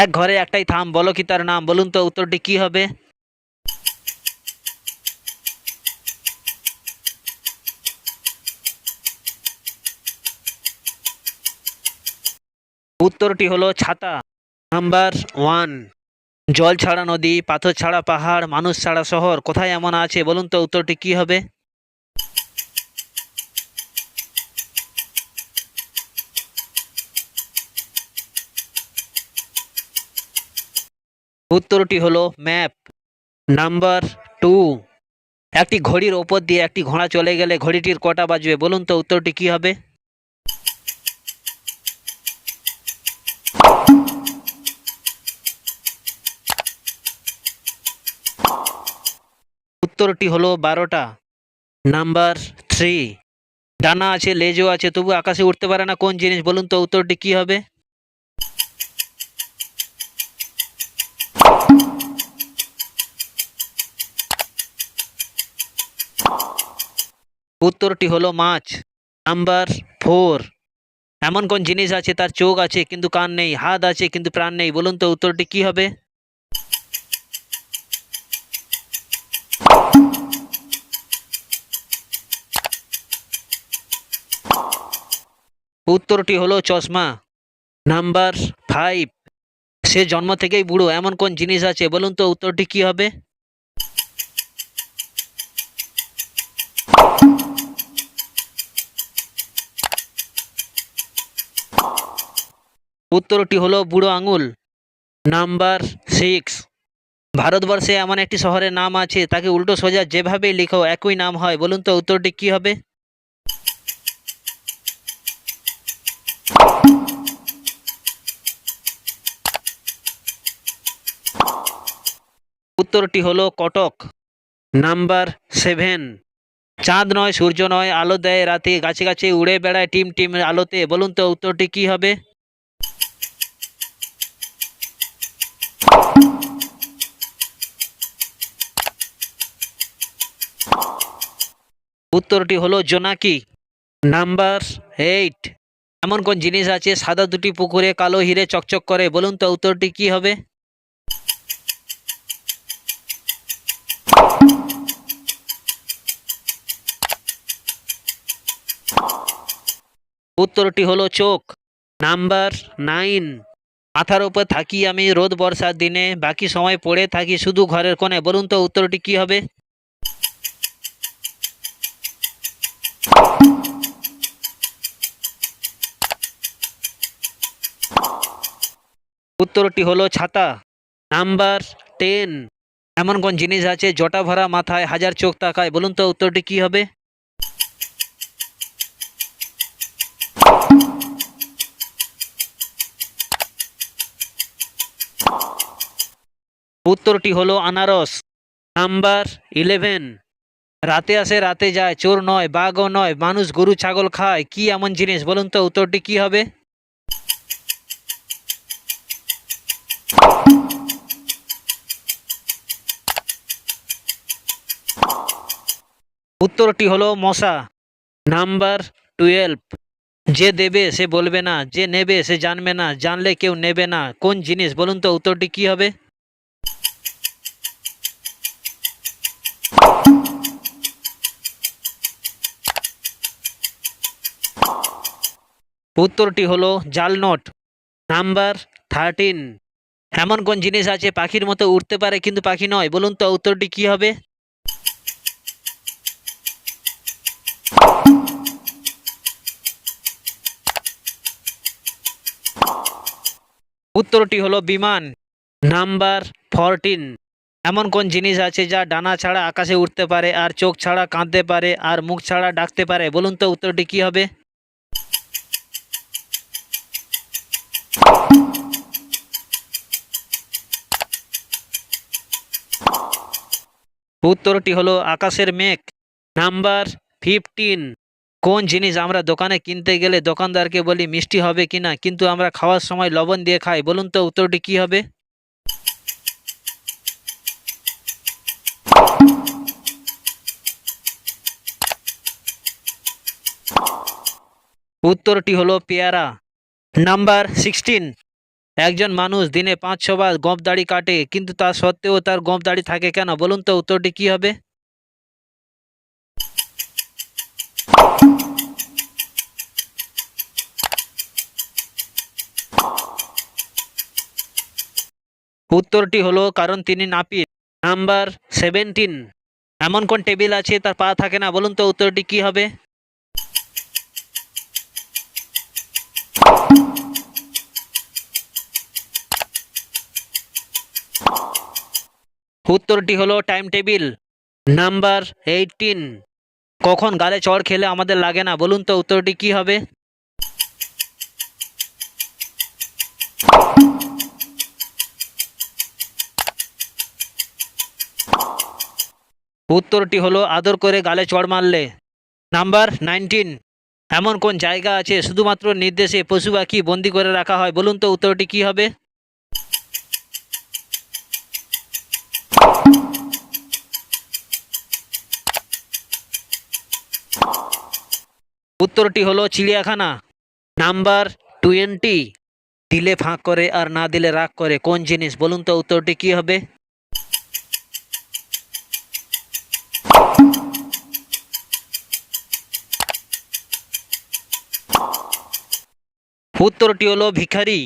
এক ঘরে একটাই থাম, বলো কি তার নাম? বলুন তো উত্তরটি কি হবে? উত্তরটি হলো ছাতা। Number one. জল ছাড়া নদী, পাথর ছাড়া পাহাড়, মানুষ ছাড়া শহর, কোথায় এমন আছে? বলুন তো উত্তরটি কি হবে? উত্তরটি হলো ম্যাপ। Number two. একটি ঘড়ির ওপর দিয়ে একটি ঘোড়া চলে গেলে ঘড়িটির কটা বাজবে? বলুন তো উত্তরটি কি হবে? উত্তরটি হলো 12টা। Number three. ডানা আছে, লেজও আছে, তবু আকাশে উঠতে পারে না, কোন জিনিস? বলুন তো উত্তরটি কি হবে? উত্তরটি হলো মাছ। Number four. এমন কোন জিনিস আছে তার চোখ আছে কিন্তু কান নেই, হাত আছে কিন্তু প্রাণ নেই? বলুন তো উত্তরটি কি হবে? উত্তরটি হলো চশমা। Number five. সে জন্ম থেকেই বুড়ো, এমন কোন জিনিস আছে? বলুন তো উত্তরটি কি হবে? উত্তরটি হলো বুড়ো আঙুল। Number six. ভারতবর্ষে এমন একটি শহরের নাম আছে, তাকে উল্টো সোজা যেভাবেই লিখো একই নাম হয়। বলুন তো উত্তরটি কি হবে? উত্তরটি হলো কটক। Number seven. চাঁদ নয়, সূর্য নয়, আলো দেয় রাতে, গাছে গাছে উড়ে বেড়ায় টিম টিম আলোতে। বলুন তো উত্তরটি কি হবে? উত্তরটি হলো জোনাকি। Number eight. এমন কোন জিনিস আছে সাদা দুটি পুকুরে কালো হিরে চকচক করে? বলুন তো উত্তরটি কি হবে? উত্তরটি হলো চোখ। Number nine. মাথার উপর থাকি আমি রোদ বর্ষার দিনে, বাকি সময় পড়ে থাকি শুধু ঘরের কোণে। বলুন তো উত্তরটি কি হবে? উত্তরটি হলো ছাতা। Number ten. এমন কোন জিনিস আছে জটা ভরা মাথায় হাজার চোখ তাকায়? বলুন তো উত্তরটি কি হবে? উত্তরটি হলো আনারস। Number eleven. রাতে আসে রাতে যায়, চোর নয় বাঘও নয়, মানুষ গরু ছাগল খায়, কি এমন জিনিস? বলুন তো উত্তরটি কি হবে? উত্তরটি হলো মশা। Number twelve. যে দেবে সে বলবে না, যে নেবে সে জানবে না, জানলে কেউ নেবে না, কোন জিনিস? বলুন তো উত্তরটি কি হবে? উত্তরটি হলো জাল নোট। Number thirteen. এমন কোন জিনিস আছে পাখির মতো উড়তে পারে কিন্তু পাখি নয়? বলুন তো উত্তরটি কি হবে? উত্তরটি হলো বিমান। Number fourteen. এমন কোন জিনিস আছে যা ডানা ছাড়া আকাশে উঠতে পারে, আর চোখ ছাড়া কাঁদতে পারে, আর মুখ ছাড়া ডাকতে পারে? বলুন তো উত্তরটি কি হবে? উত্তরটি হলো আকাশের মেঘ। Number fifteen. কোন জিনিস আমরা দোকানে কিনতে গেলে দোকানদারকে বলি মিষ্টি হবে কিনা, কিন্তু আমরা খাওয়ার সময় লবণ দিয়ে খাই? বলুন তো উত্তরটি কি হবে? উত্তরটি হলো পেয়ারা। Number sixteen. একজন মানুষ দিনে 5-6 বার গোঁফ দাড়ি কাটে কিন্তু তা সত্ত্বেও তার গোঁফ দাড়ি থাকে কেন? বলুন তো উত্তরটি কি হবে? উত্তরটি হলো কারণ তিনি নাপিত। নাম্বার 17। এমন কোন টেবিল আছে তার পা থাকে না? বলুন তো উত্তরটি কি হবে? উত্তরটি হলো টাইম টেবিল। নাম্বার 18। কখন গালে চড় খেলে আমাদের লাগে না? বলুন তো উত্তরটি কি হবে? উত্তরটি হলো আদর করে গালে চড় মারলে। নাম্বার 19। এমন কোন জায়গা আছে শুধুমাত্র নির্দেশে পশু পাখি বন্দি করে রাখা হয়? বলুন তো উত্তরটি কি হবে? উত্তরটি হলো চিড়িয়াখানা। নাম্বার 20। দিলে ফাঁক করে আর না দিলে রাগ করে কোন জিনিস? বলুন তো উত্তরটি কি হবে? উত্তরটি হলো ভিখারি।